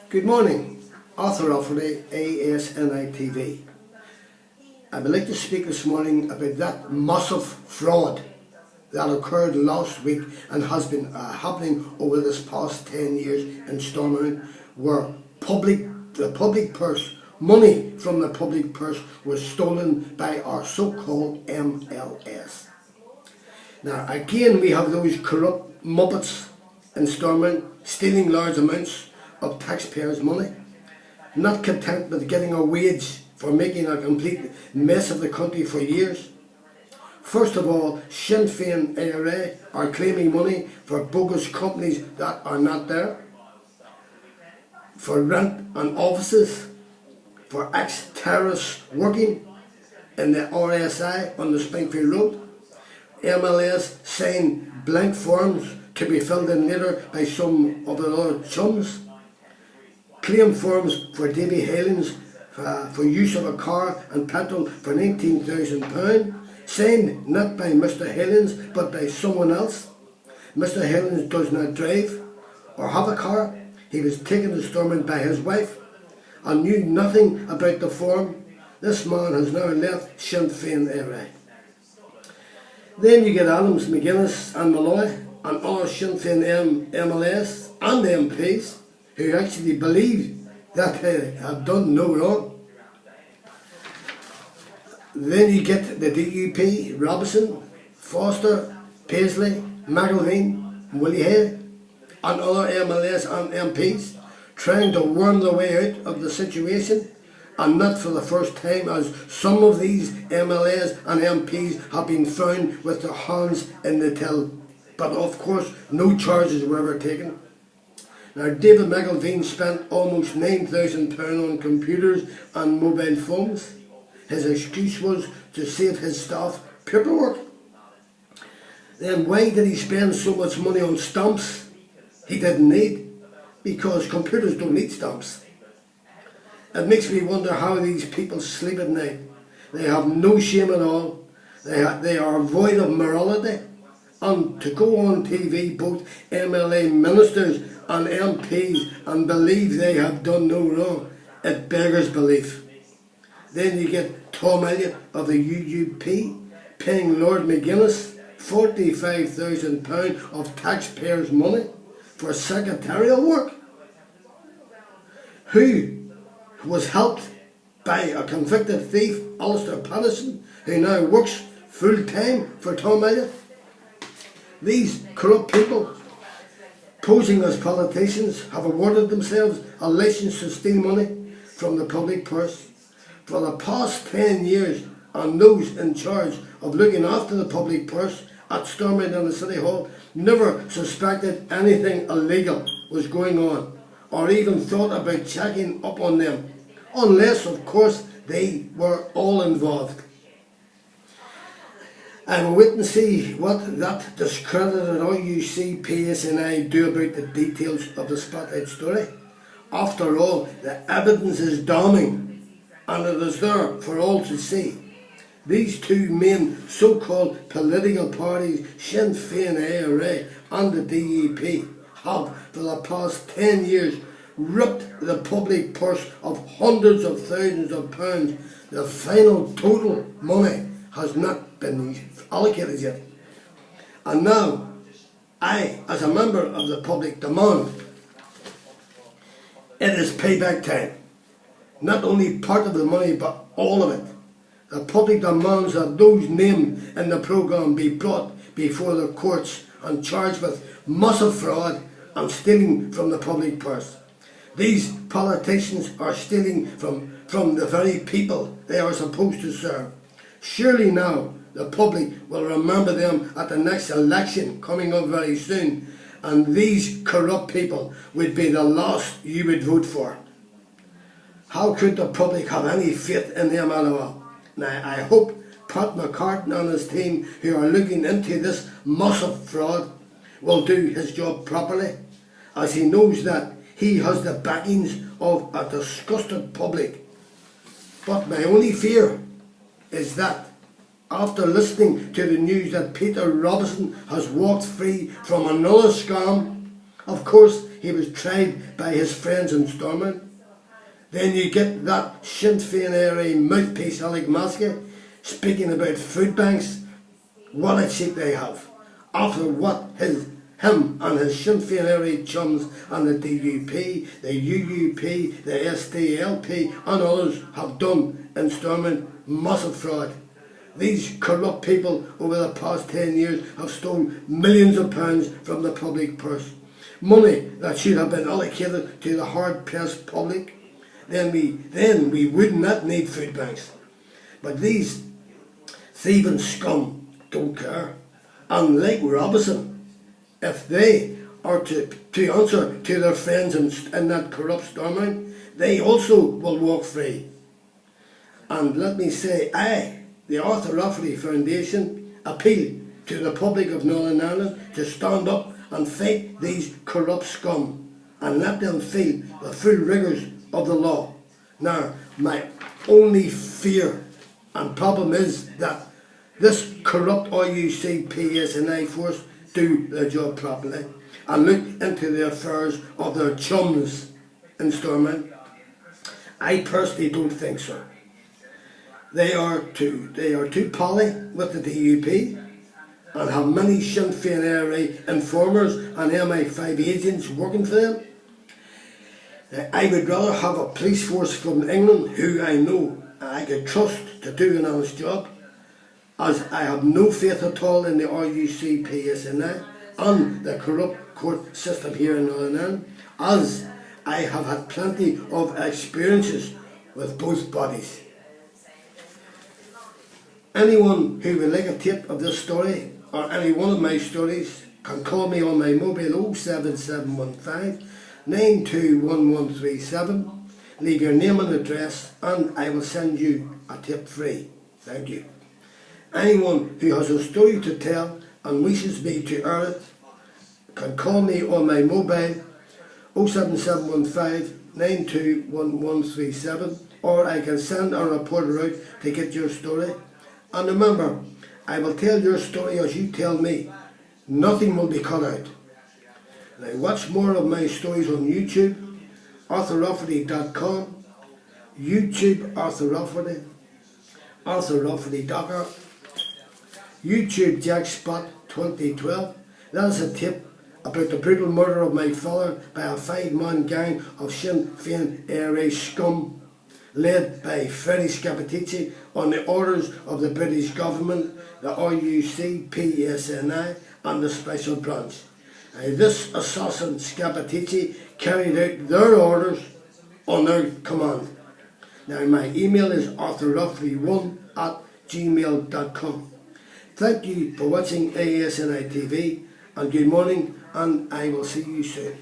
Good morning, Arthur Offerty, ASNI TV. I would like to speak this morning about that massive fraud that occurred last week and has been happening over this past 10 years in Stormont, where the public purse, money from the public purse was stolen by our so-called MLAs. Now again, we have those corrupt muppets in Stormont stealing large amounts of taxpayers' money, not content with getting a wage for making a complete mess of the country for years. First of all, Sinn Féin ARA are claiming money for bogus companies that are not there, for rent and offices, for ex-terrorists working in the RSI on the Springfield Road. MLAs sign blank forms to be filled in later by some of the other chums. Claim forms for Davy Halens for use of a car and petrol for £19,000, signed not by Mr Halens but by someone else. Mr Halens does not drive or have a car. He was taken to Stormont by his wife and knew nothing about the form. This man has now left Sinn Féin ARA. Then you get Adams, McGuinness and Malloy and other Sinn Féin MLAs and MPs who actually believe that they have done no wrong. Then you get the DUP, Robinson, Foster, Paisley, McElveen, Willie Hay and other MLAs and MPs trying to worm their way out of the situation, and not for the first time, as some of these MLAs and MPs have been found with their hands in the till. But of course no charges were ever taken. Now, David McElveen spent almost £9,000 on computers and mobile phones. His excuse was to save his staff paperwork. Then why did he spend so much money on stamps he didn't need? Because computers don't need stamps. It makes me wonder how these people sleep at night. They have no shame at all. They are void of morality. And to go on TV, both MLA ministers and MPs, and believe they have done no wrong, it beggars belief. Then you get Tom Elliott of the UUP paying Lord McGuinness £45,000 of taxpayers' money for secretarial work, who was helped by a convicted thief, Alistair Patterson, who now works full-time for Tom Elliott. These corrupt people, posing as politicians, have awarded themselves a licence to steal money from the public purse. For the past 10 years, and those in charge of looking after the public purse at Stormont and the City Hall never suspected anything illegal was going on, or even thought about checking up on them, unless of course they were all involved. I will wait and see what that discredited RUC PSNI do about the details of the Spotlight story. After all, the evidence is damning, and it is there for all to see. These two main so-called political parties, Sinn Féin ARA and the DUP, have for the past 10 years ripped the public purse of hundreds of thousands of pounds. The final total money has not been allocated yet. And now, I, as a member of the public, demand it is payback time. Not only part of the money, but all of it. The public demands that those named in the programme be brought before the courts and charged with massive fraud and stealing from the public purse. These politicians are stealing from the very people they are supposed to serve. Surely now the public will remember them at the next election coming up very soon, and these corrupt people would be the last you would vote for. How could the public have any faith in them at all? Now I hope Pat McCartan and his team, who are looking into this massive fraud, will do his job properly, as he knows that he has the backings of a disgusted public. But my only fear is that after listening to the news that Peter Robinson has walked free from another scam, of course he was tried by his friends in Stormont. Then you get that Sinn Féin area mouthpiece Alec Maskey speaking about food banks. What a cheek they have, after what him and his Sinn Féin area chums and the DUP, the UUP, the SDLP and others have done in Stormont. Massive fraud. These corrupt people over the past 10 years have stolen millions of pounds from the public purse. Money that should have been allocated to the hard-pressed public. Then we would not need food banks. But these thieving scum don't care. And like Robinson, if they are to answer to their friends in that corrupt Stormont, they also will walk free. And let me say, I, the Arthur Rafferty Foundation, appeal to the public of Northern Ireland to stand up and fight these corrupt scum and let them feel the full rigours of the law. Now, my only fear and problem is that this corrupt RUC PSNI force do their job properly and look into the affairs of their chums in Stormont. I personally don't think so. They are too pally with the DUP and have many Sinn Féin area informers and MI5 agents working for them. I would rather have a police force from England who I know I could trust to do an honest job, as I have no faith at all in the RUC PSNI and the corrupt court system here in Northern Ireland, as I have had plenty of experiences with both bodies. Anyone who would like a tape of this story or any one of my stories can call me on my mobile 07715 921137. Leave your name and address and I will send you a tip free. Thank you. Anyone who has a story to tell and wishes me to air it can call me on my mobile 07715 921137, or I can send a reporter out to get your story. And remember, I will tell your story as you tell me. Nothing will be cut out. Now watch more of my stories on YouTube, arthurrafferty.com, YouTube Arthur Rafferty, Arthur Rafferty Docker, YouTube Jackspot 2012. That is a tip about the brutal murder of my father by a 5-man gang of Sinn Féin area scum, led by Freddie Scappaticci on the orders of the British government, the RUC, PSNI and the Special Branch. This assassin Scappaticci carried out their orders on their command. Now my email is arthurrafferty1@gmail.com. Thank you for watching ASNI TV and good morning, and I will see you soon.